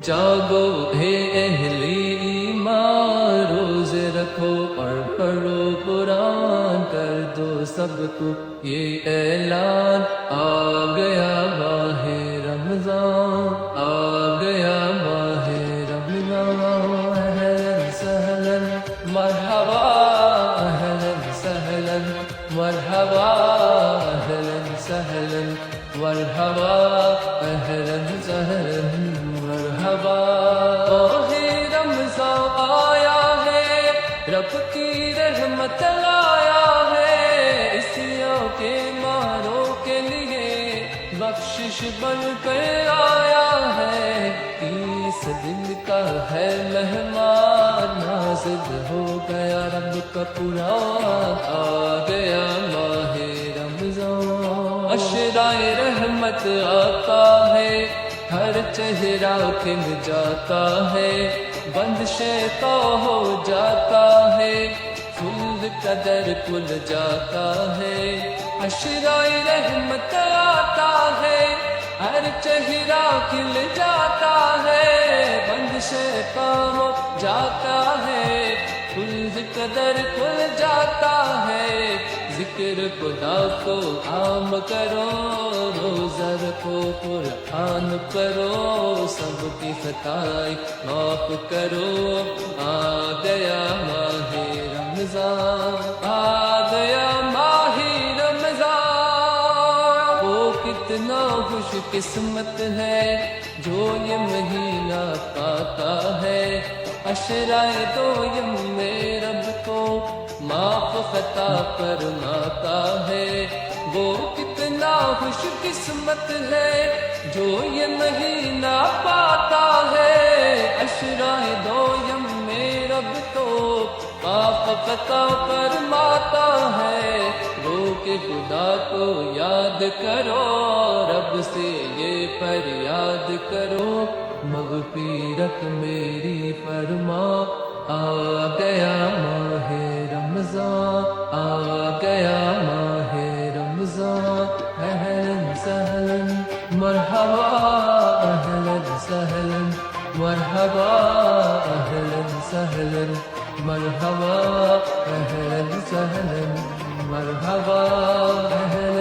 جاگو ہے اہل ایمان، روزے رکھو اور پڑھو قرآن، کر دو سب کو یہ اعلان، آ گیا ماہ رمضان، آ گیا ماہ رمضان، اہلا سہلا مرحبا، اہلا سہلا مرحبا، اہلا سہلا مرحبا، اہلا سہلا مرحبا۔ ماہ رمضان آیا ہے، رب کی رحمت لایا ہے، عیسیوں کے ماروں کے لیے بخشش بن کر آیا ہے، اس دل کا ہے مہمان، نازل ہو گیا رب کا قرآن، آ گیا ماہ رمضان، عشرائے رحمت آتا ہے، ہر چہرہ کھل جاتا ہے، بند شیطان ہو جاتا ہے، پھول قدر کھل جاتا ہے، عشرائے رحمت آتا ہے، ہر چہرہ کھل جاتا ہے، بند شیطان ہو جاتا ہے، پھول قدر کھل جاتا ہے، ذکر خدا کو عام کرو، روزہ رکھو قرآن پڑھو، سب کی خطائیں معاف کرو، آ گیا ماہ رمضان، آ گیا ماہ رمضان، وہ کتنا خوش قسمت ہے جو یہ مہینہ پاتا ہے، عشرائے دویم میں رب کو معاف خطا فرماتا ہے، وہ کتنا خوش قسمت ہے جو یہ مہینہ پاتا ہے، عشرائے دویم میں رب تو معاف خطا فرماتا ہے، رو کے خدا کو یاد کرو، رب سے یہ فریاد کرو، مغفرت میری فرما، آ گیا ماہ رمضان، آ گیا ماہ رمضان، اہلا سہلا مرحبا، اہلا سہلا مرحبا، اہلا سہلا مرحبا، اہلا سہلا مرحبا، اہلا